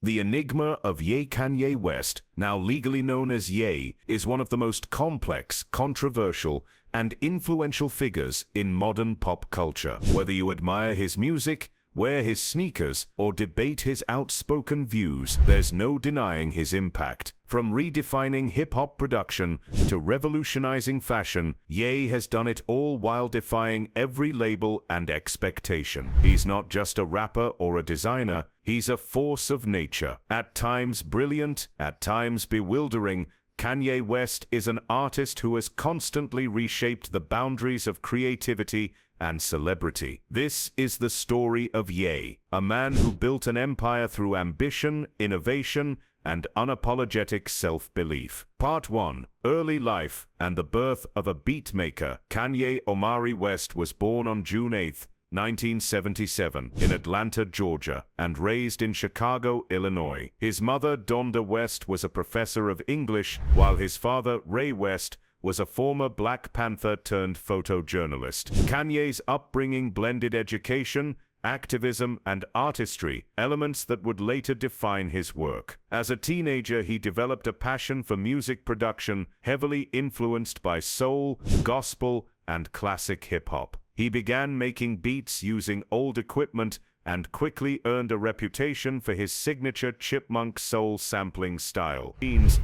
The enigma of Kanye West, now legally known as Ye, is one of the most complex, controversial, and influential figures in modern pop culture. Whether you admire his music, wear his sneakers, or debate his outspoken views, there's no denying his impact. From redefining hip-hop production to revolutionizing fashion, Ye has done it all while defying every label and expectation. He's not just a rapper or a designer, he's a force of nature. At times brilliant, at times bewildering, Kanye West is an artist who has constantly reshaped the boundaries of creativity and celebrity. This is the story of Ye, a man who built an empire through ambition, innovation, and unapologetic self-belief. Part 1. Early life and the birth of a beatmaker. Kanye Omari West was born on June 8, 1977, in Atlanta, Georgia, and raised in Chicago, Illinois. His mother, Donda West, was a professor of English, while his father, Ray West, was a former Black Panther turned photojournalist. Kanye's upbringing blended education, activism, and artistry, elements that would later define his work. As a teenager, he developed a passion for music production, heavily influenced by soul, gospel, and classic hip-hop. He began making beats using old equipment and quickly earned a reputation for his signature chipmunk soul sampling style.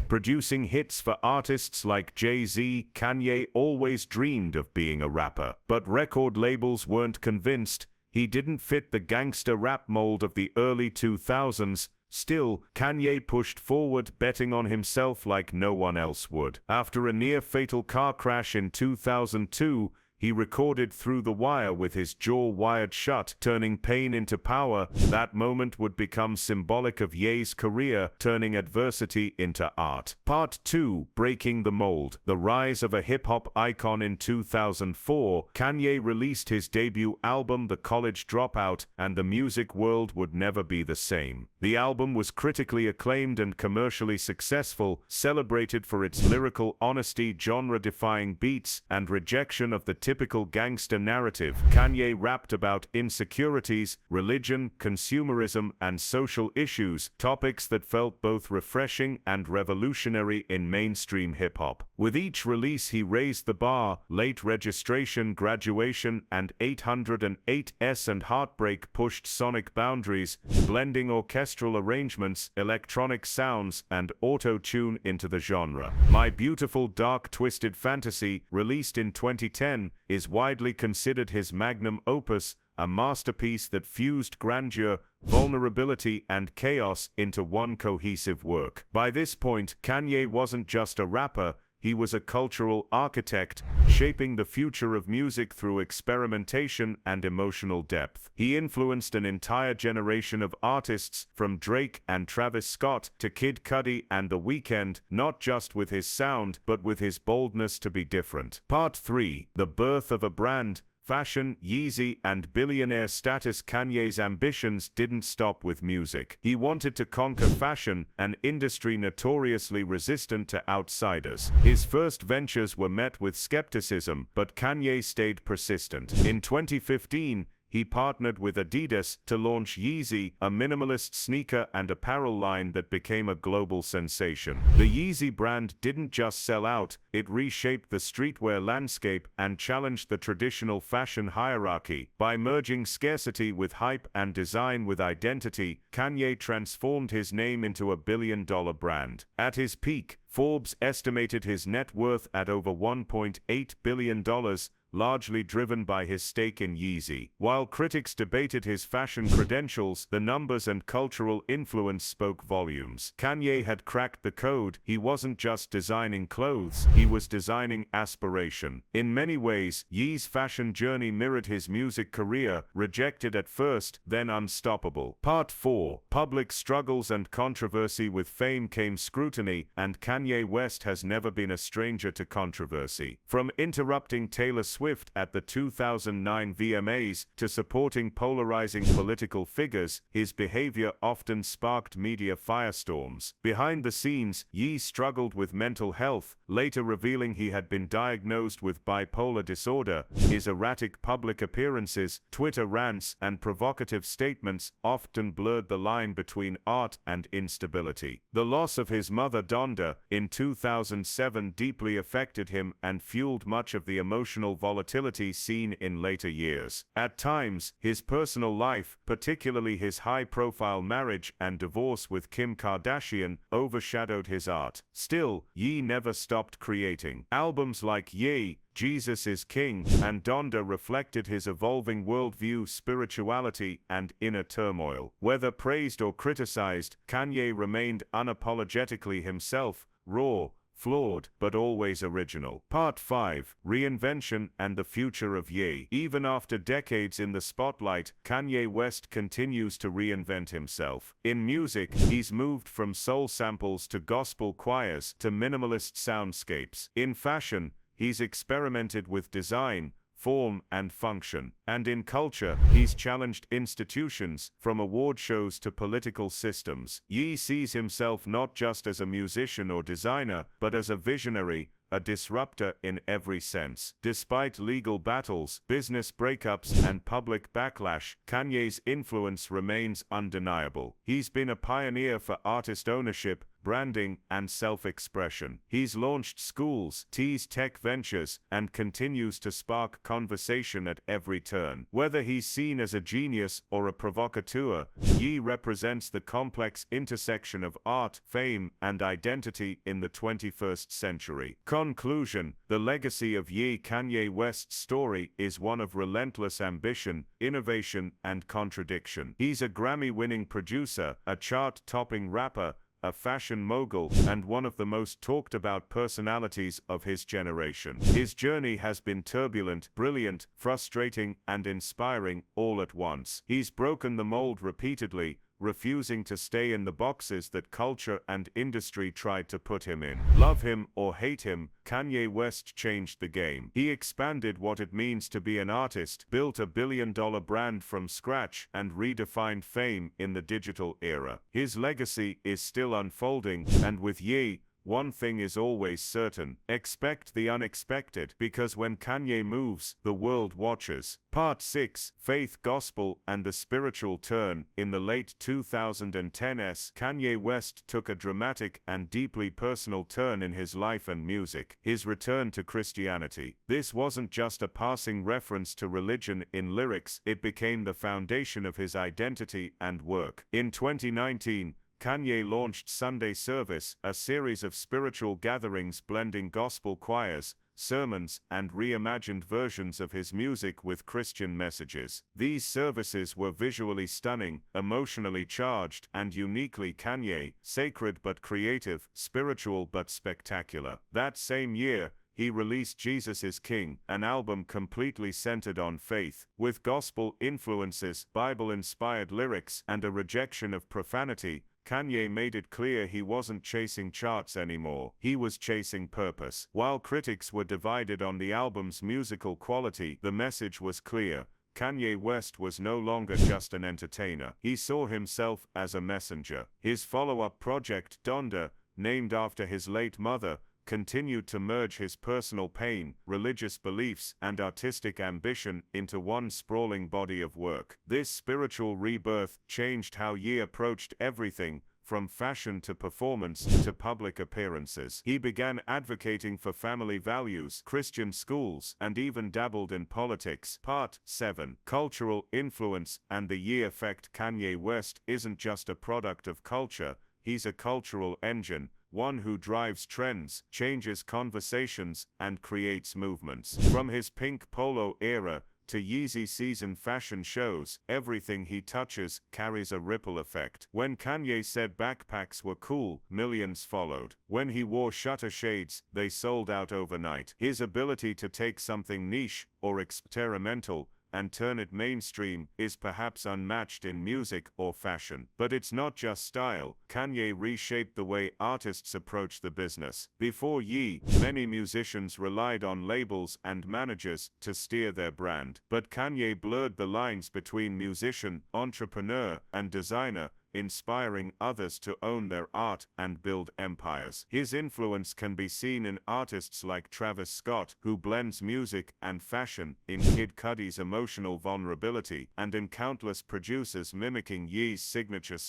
Producing hits for artists like Jay-Z, Kanye always dreamed of being a rapper. But record labels weren't convinced. He didn't fit the gangster rap mold of the early 2000s. Still, Kanye pushed forward, betting on himself like no one else would. After a near-fatal car crash in 2002, he recorded Through the Wire with his jaw wired shut, turning pain into power. That moment would become symbolic of Ye's career, turning adversity into art. Part 2. Breaking the Mold. The rise of a hip-hop icon. In 2004, Kanye released his debut album, The College Dropout, and the music world would never be the same. The album was critically acclaimed and commercially successful, celebrated for its lyrical honesty, genre-defying beats, and rejection of the typical gangster narrative. Kanye rapped about insecurities, religion, consumerism, and social issues, topics that felt both refreshing and revolutionary in mainstream hip-hop. With each release he raised the bar. Late Registration, Graduation, and 808s and Heartbreak pushed sonic boundaries, blending orchestral arrangements, electronic sounds, and auto-tune into the genre. My Beautiful Dark Twisted Fantasy, released in 2010, is widely considered his magnum opus, a masterpiece that fused grandeur, vulnerability, and chaos into one cohesive work. By this point, Kanye wasn't just a rapper, he was a cultural architect, shaping the future of music through experimentation and emotional depth. He influenced an entire generation of artists, from Drake and Travis Scott to Kid Cudi and The Weeknd, not just with his sound, but with his boldness to be different. Part 3. The birth of a brand. Fashion, Yeezy, and billionaire status. Kanye's ambitions didn't stop with music. He wanted to conquer fashion, an industry notoriously resistant to outsiders. His first ventures were met with skepticism, but Kanye stayed persistent. In 2015, he partnered with Adidas to launch Yeezy, a minimalist sneaker and apparel line that became a global sensation. The Yeezy brand didn't just sell out, it reshaped the streetwear landscape and challenged the traditional fashion hierarchy. By merging scarcity with hype and design with identity, Kanye transformed his name into a billion-dollar brand. At his peak, Forbes estimated his net worth at over $1.8 billion, largely driven by his stake in Yeezy. While critics debated his fashion credentials, the numbers and cultural influence spoke volumes. Kanye had cracked the code. He wasn't just designing clothes, he was designing aspiration. In many ways, Ye's fashion journey mirrored his music career, rejected at first, then unstoppable. Part 4. Public struggles and controversy. With fame came scrutiny, and Kanye West has never been a stranger to controversy. From interrupting Taylor Swift Swift at the 2009 VMAs to supporting polarizing political figures, his behavior often sparked media firestorms. Behind the scenes, Ye struggled with mental health, later revealing he had been diagnosed with bipolar disorder. His erratic public appearances, Twitter rants, and provocative statements often blurred the line between art and instability. The loss of his mother Donda in 2007 deeply affected him and fueled much of the emotional volatility seen in later years. At times, his personal life, particularly his high-profile marriage and divorce with Kim Kardashian, overshadowed his art. Still, Ye never stopped creating. Albums like Ye, Jesus is King, and Donda reflected his evolving worldview, spirituality, and inner turmoil. Whether praised or criticized, Kanye remained unapologetically himself, raw, flawed, but always original. Part 5. Reinvention and the Future of Ye. Even after decades in the spotlight, Kanye West continues to reinvent himself. In music, he's moved from soul samples to gospel choirs to minimalist soundscapes. In fashion, he's experimented with design, form, and function. And in culture, he's challenged institutions, from award shows to political systems. Ye sees himself not just as a musician or designer, but as a visionary, a disruptor in every sense. Despite legal battles, business breakups, and public backlash, Kanye's influence remains undeniable. He's been a pioneer for artist ownership, branding, and self-expression. He's launched schools, teased tech ventures, and continues to spark conversation at every turn. Whether he's seen as a genius or a provocateur, Ye represents the complex intersection of art, fame, and identity in the 21st century. Conclusion: the legacy of Ye Kanye West's story is one of relentless ambition, innovation, and contradiction. He's a Grammy-winning producer, a chart-topping rapper, a fashion mogul, and one of the most talked-about personalities of his generation. His journey has been turbulent, brilliant, frustrating, and inspiring all at once. He's broken the mold repeatedly, refusing to stay in the boxes that culture and industry tried to put him in. Love him or hate him, Kanye West changed the game. He expanded what it means to be an artist, built a billion-dollar brand from scratch, and redefined fame in the digital era. His legacy is still unfolding, and with Ye, one thing is always certain: expect the unexpected, because when Kanye moves, the world watches. Part 6. Faith, Gospel, and the Spiritual Turn. In the late 2010s, Kanye West took a dramatic and deeply personal turn in his life and music: his return to Christianity. This wasn't just a passing reference to religion in lyrics, it became the foundation of his identity and work. In 2019, Kanye launched Sunday Service, a series of spiritual gatherings blending gospel choirs, sermons, and reimagined versions of his music with Christian messages. These services were visually stunning, emotionally charged, and uniquely Kanye: sacred but creative, spiritual but spectacular. That same year, he released Jesus is King, an album completely centered on faith, with gospel influences, Bible-inspired lyrics, and a rejection of profanity. Kanye made it clear he wasn't chasing charts anymore. He was chasing purpose. While critics were divided on the album's musical quality, the message was clear: Kanye West was no longer just an entertainer. He saw himself as a messenger. His follow-up project, Donda, named after his late mother, continued to merge his personal pain, religious beliefs, and artistic ambition into one sprawling body of work. This spiritual rebirth changed how Ye approached everything, from fashion to performance to public appearances. He began advocating for family values, Christian schools, and even dabbled in politics. Part 7. Cultural influence and the Ye effect. Kanye West isn't just a product of culture, he's a cultural engine, one who drives trends, changes conversations, and creates movements. From his pink polo era to Yeezy season fashion shows, everything he touches carries a ripple effect. When Kanye said backpacks were cool, millions followed. When he wore shutter shades, they sold out overnight. His ability to take something niche or experimental and turn it mainstream is perhaps unmatched in music or fashion. But it's not just style. Kanye reshaped the way artists approach the business. Before Ye, many musicians relied on labels and managers to steer their brand. But Kanye blurred the lines between musician, entrepreneur, and designer, inspiring others to own their art and build empires. His influence can be seen in artists like Travis Scott, who blends music and fashion, in Kid Cudi's emotional vulnerability, and in countless producers mimicking Ye's signature style.